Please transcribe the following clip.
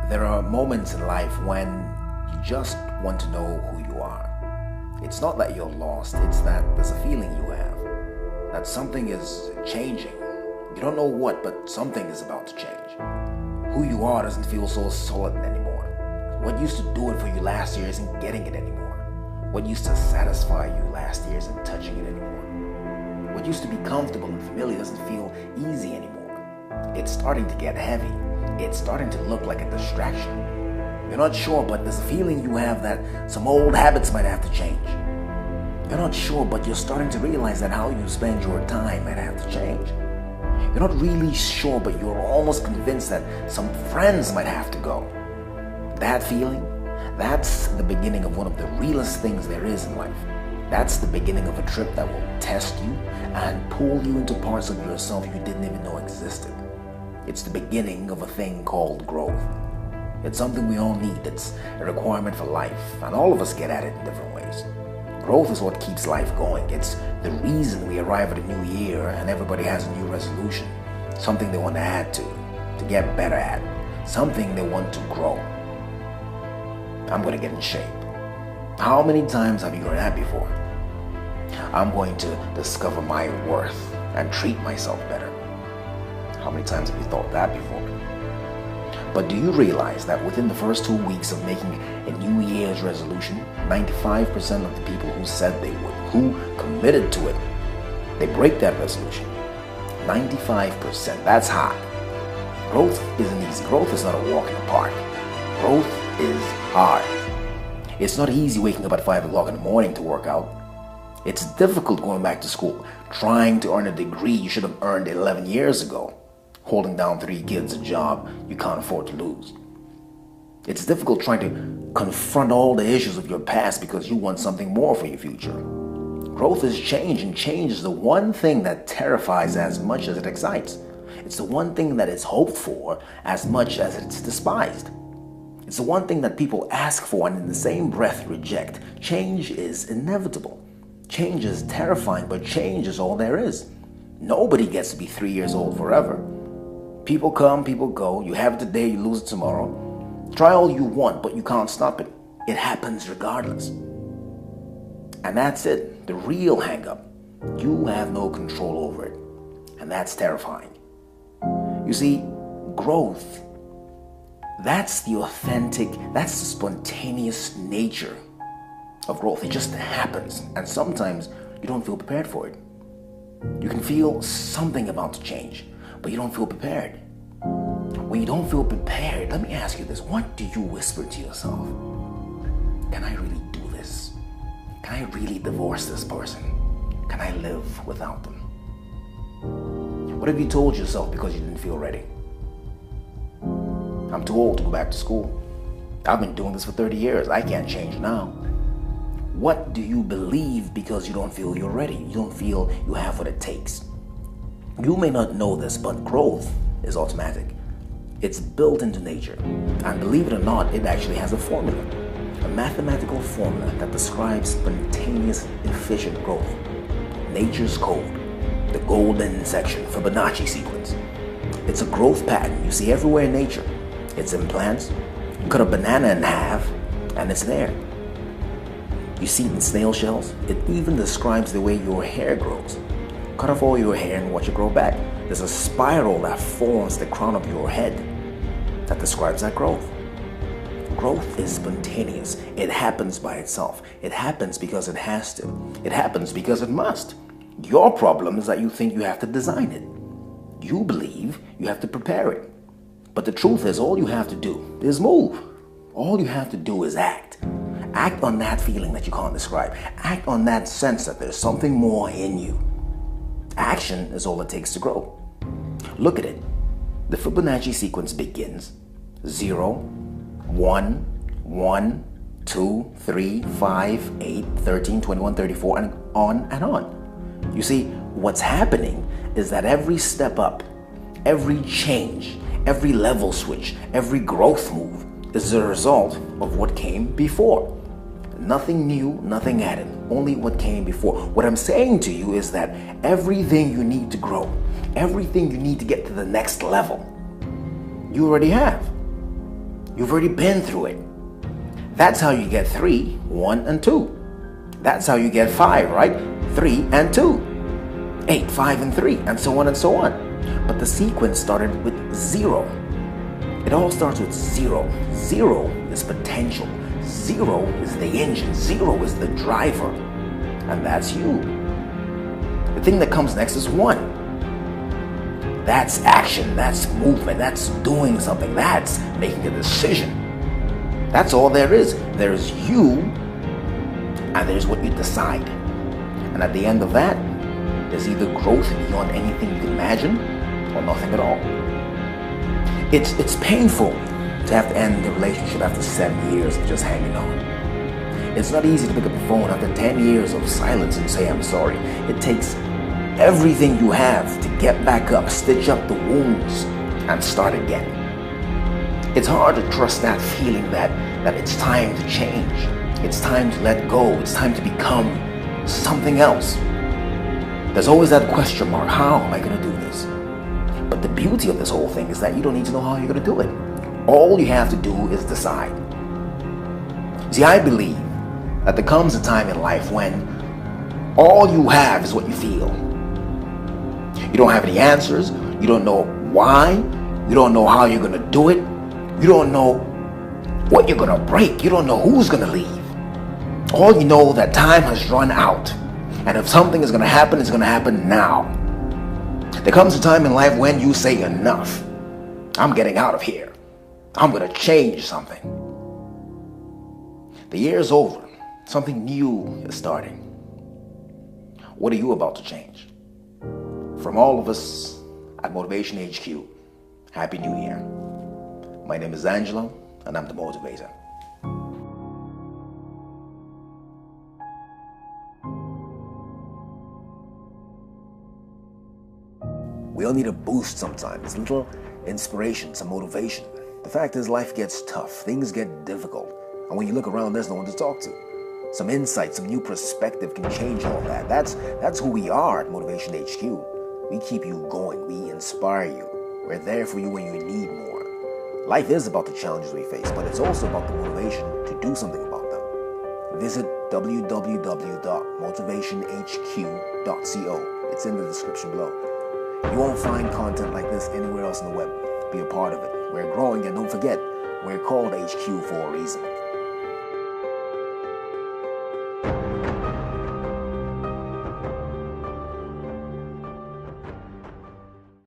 There are moments in life when you just want to know who you are. It's not that you're lost, it's that there's a feeling you have that something is changing. You don't know what, but something is about to change. Who you are doesn't feel so solid anymore. What used to do it for you last year isn't getting it anymore. What used to satisfy you last year isn't touching it anymore. What used to be comfortable and familiar doesn't feel easy anymore. It's starting to get heavy. It's starting to look like a distraction. You're not sure, but there's a feeling you have that some old habits might have to change. You're not sure, but you're starting to realize that how you spend your time might have to change. You're not really sure, but you're almost convinced that some friends might have to go. That feeling, that's the beginning of one of the realest things there is in life. That's the beginning of a trip that will test you and pull you into parts of yourself you didn't even know existed. It's the beginning of a thing called growth. It's something we all need. It's a requirement for life, and all of us get at it in different ways. Growth is what keeps life going. It's the reason we arrive at a new year and everybody has a new resolution, something they want to add to get better at, something they want to grow. I'm going to get in shape. How many times have you heard that before? I'm going to discover my worth and treat myself better. How many times have you thought that before? But do you realize that within the first 2 weeks of making a New Year's resolution, 95% of the people who said they would, who committed to it, they break that resolution? 95%, that's high. Growth isn't easy. Growth is not a walk in the park. Growth is hard. It's not easy waking up at 5 o'clock in the morning to work out. It's difficult going back to school, trying to earn a degree you should have earned 11 years ago, holding down 3 kids, a job you can't afford to lose. It's difficult trying to confront all the issues of your past because you want something more for your future. Growth is change, and change is the one thing that terrifies as much as it excites. It's the one thing that is hoped for as much as it's despised. It's the one thing that people ask for and in the same breath reject. Change is inevitable. Change is terrifying, but change is all there is. Nobody gets to be 3 years old forever. People come, people go. You have it today, you lose it tomorrow. Try all you want, but you can't stop it. It happens regardless. And that's it, the real hang-up. You have no control over it. And that's terrifying. You see, growth, that's the authentic, that's the spontaneous nature of growth. It just happens. And sometimes you don't feel prepared for it. You can feel something about to change, but you don't feel prepared. When you don't feel prepared, let me ask you this. What do you whisper to yourself? Can I really do this? Can I really divorce this person? Can I live without them? What have you told yourself because you didn't feel ready? I'm too old to go back to school. I've been doing this for 30 years. I can't change now. What do you believe because you don't feel you're ready? You don't feel you have what it takes. You may not know this, but growth is automatic. It's built into nature. And believe it or not, it actually has a formula. A mathematical formula that describes spontaneous, efficient growth. Nature's code. The golden section, Fibonacci sequence. It's a growth pattern you see everywhere in nature. It's in plants. You cut a banana in half, and it's there. You see it in snail shells. It even describes the way your hair grows. Cut off all your hair and watch it grow back. There's a spiral that forms the crown of your head that describes that growth. Growth is spontaneous. It happens by itself. It happens because it has to. It happens because it must. Your problem is that you think you have to design it. You believe you have to prepare it. But the truth is, all you have to do is move. All you have to do is act. Act on that feeling that you can't describe. Act on that sense that there's something more in you. Action is all it takes to grow. Look at it. The Fibonacci sequence begins 0, 1, 1, 2, 3, 5, 8, 13, 21, 34, and on and on. You see, what's happening is that every step up, every change, every level switch, every growth move is a result of what came before. Nothing new, nothing added, only what came before. What I'm saying to you is that everything you need to grow, everything you need to get to the next level, you already have. You've already been through it. That's how you get 3, 1, and 2. That's how you get 5, right? 3 and 2. 8, 5, and 3, and so on and so on. But the sequence started with 0. It all starts with 0. 0 is potential. 0 is the engine. 0 is the driver. And that's you. The thing that comes next is 1. That's action. That's movement. That's doing something. That's making a decision. That's all there is. There's you, and there's what you decide. And at the end of that, there's either growth beyond anything you can imagine, or nothing at all. It's painful to have to end the relationship after 7 years of just hanging on. It's not easy to pick up the phone after 10 years of silence and say, I'm sorry. It takes everything you have to get back up, stitch up the wounds, and start again. It's hard to trust that feeling that it's time to change. It's time to let go. It's time to become something else. There's always that question mark. How am I going to do this? But the beauty of this whole thing is that you don't need to know how you're going to do it. All you have to do is decide. See, I believe that there comes a time in life when all you have is what you feel. You don't have any answers. You don't know why. You don't know how you're going to do it. You don't know what you're going to break. You don't know who's going to leave. All you know that time has run out. And if something is going to happen, it's going to happen now. There comes a time in life when you say enough. I'm getting out of here. I'm going to change something. The year's over. Something new is starting. What are you about to change? From all of us at Motivation HQ, Happy New Year. My name is Angelo, and I'm the motivator. We all need a boost sometimes, a little inspiration, some motivation. The fact is, life gets tough, things get difficult, and when you look around, there's no one to talk to. Some insight, some new perspective can change all that. That's who we are at Motivation HQ. We keep you going, we inspire you. We're there for you when you need more. Life is about the challenges we face, but it's also about the motivation to do something about them. Visit www.motivationhq.co. It's in the description below. You won't find content like this anywhere else on the web. Be a part of it. We're growing, and don't forget, we're called HQ for a reason.